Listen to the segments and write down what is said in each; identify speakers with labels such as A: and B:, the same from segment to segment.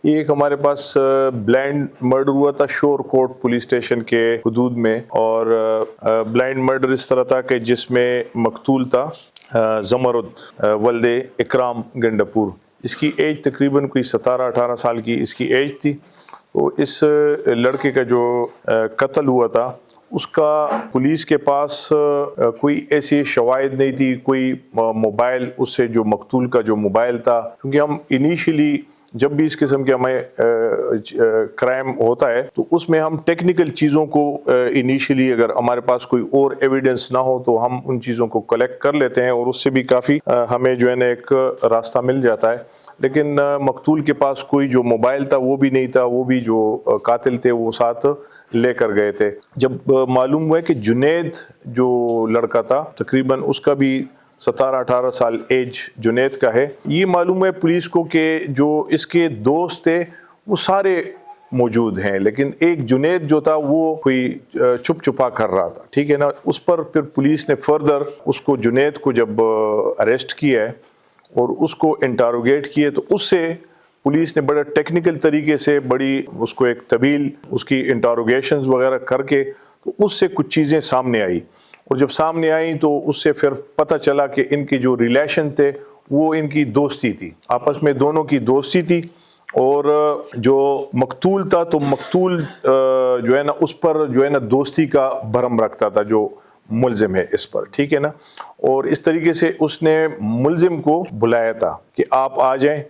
A: ایک ہمارے پاس blind murder ہوا تھا شور کوٹ پولیس اسٹیشن کے حدود میں، اور بلائنڈ مرڈر اس طرح تھا کہ جس میں مقتول تھا زمرد ولد اکرام گنڈپور. اس کی ایج تقریباً کوئی 17-18 سال کی اس کی ایج تھی. تو اس لڑکے کا جو قتل ہوا تھا اس کا پولیس کے پاس کوئی ایسی شواہد نہیں تھی، کوئی موبائل اس سے جو مقتول کا جو موبائل تھا، کیونکہ ہم انیشلی جب بھی اس قسم کے ہمیں کرائم ہوتا ہے تو اس میں ہم ٹیکنیکل چیزوں کو انیشلی اگر ہمارے پاس کوئی اور ایویڈنس نہ ہو تو ہم ان چیزوں کو کلیکٹ کر لیتے ہیں اور اس سے بھی کافی ہمیں جو ہے نا ایک راستہ مل جاتا ہے. لیکن مقتول کے پاس کوئی جو موبائل تھا وہ بھی نہیں تھا، وہ بھی جو قاتل تھے وہ ساتھ لے کر گئے تھے. جب معلوم ہوا کہ جنید جو لڑکا تھا تقریباً اس کا بھی 17-18 سال ایج جنید کا ہے، یہ معلوم ہے پولیس کو کہ جو اس کے دوست تھے وہ سارے موجود ہیں، لیکن ایک جنید جو تھا وہ کوئی چھپ چھپا کر رہا تھا. ٹھیک ہے نا. اس پر پھر پولیس نے فردر اس کو جنید کو جب اریسٹ کیا ہے اور اس کو انٹروگیٹ کیے تو اس سے پولیس نے بڑا ٹیکنیکل طریقے سے بڑی اس کو ایک طویل اس کی انٹروگیشنز وغیرہ کر کے تو اس سے کچھ چیزیں سامنے آئی، اور جب سامنے آئیں تو اس سے پھر پتہ چلا کہ ان کی جو ریلیشن تھے وہ ان کی دوستی تھی، آپس میں دونوں کی دوستی تھی. اور جو مقتول تھا تو مقتول جو ہے نا اس پر جو ہے نا دوستی کا بھرم رکھتا تھا جو ملزم ہے اس پر. ٹھیک ہے نا. اور اس طریقے سے اس نے ملزم کو بلایا تھا کہ آپ آ جائیں،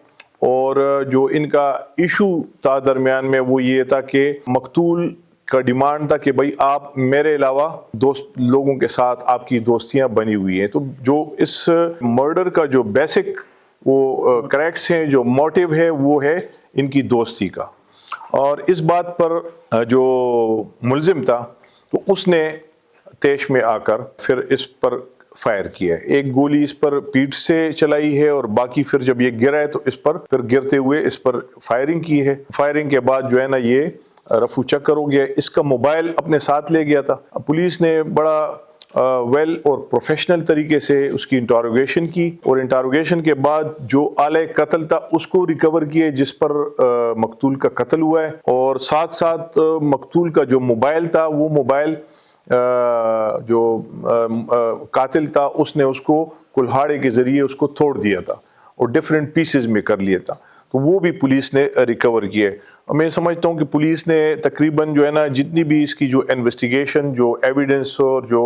A: اور جو ان کا ایشو تھا درمیان میں وہ یہ تھا کہ مقتول کا ڈیمانڈ تھا کہ بھائی آپ میرے علاوہ دوست لوگوں کے ساتھ آپ کی دوستیاں بنی ہوئی ہیں. تو جو اس مرڈر کا جو بیسک وہ کریکٹس ہیں، جو موٹیو ہے وہ ہے ان کی دوستی کا. اور اس بات پر جو ملزم تھا تو اس نے تیش میں آ کر پھر اس پر فائر کیا. ایک گولی اس پر پیٹھ سے چلائی ہے اور باقی پھر جب یہ گرا ہے تو اس پر پھر گرتے ہوئے اس پر فائرنگ کی ہے. فائرنگ کے بعد جو ہے نا یہ رفو چکر ہو گیا. اس کا موبائل اپنے ساتھ لے گیا تھا. پولیس نے بڑا ویل اور پروفیشنل طریقے سے اس کی انٹروگیشن کی، اور انٹروگیشن کے بعد جو آلے قتل تھا اس کو ریکور کیے جس پر مقتول کا قتل ہوا ہے، اور ساتھ ساتھ مقتول کا جو موبائل تھا وہ موبائل جو قاتل تھا اس نے اس کو کلہاڑے کے ذریعے اس کو توڑ دیا تھا اور ڈیفرنٹ پیسز میں کر لیا تھا. تو وہ بھی پولیس نے ریکور کیے. میں سمجھتا ہوں کہ پولیس نے تقریباً جو ہے نا جتنی بھی اس کی جو انویسٹیگیشن، جو ایویڈنس اور جو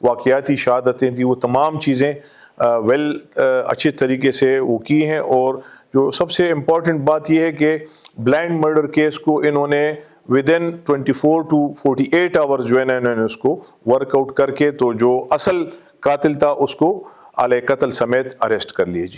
A: واقعاتی شہادتیں تھیں وہ تمام چیزیں اچھے طریقے سے وہ کی ہیں. اور جو سب سے امپورٹنٹ بات یہ ہے کہ بلائنڈ مرڈر کیس کو انہوں نے ودن 24 to 48 آورز جو ہے نا انہوں نے اس کو ورک آؤٹ کر کے تو جو اصل قاتل تھا اس کو آلے قتل سمیت اریسٹ کر لیے.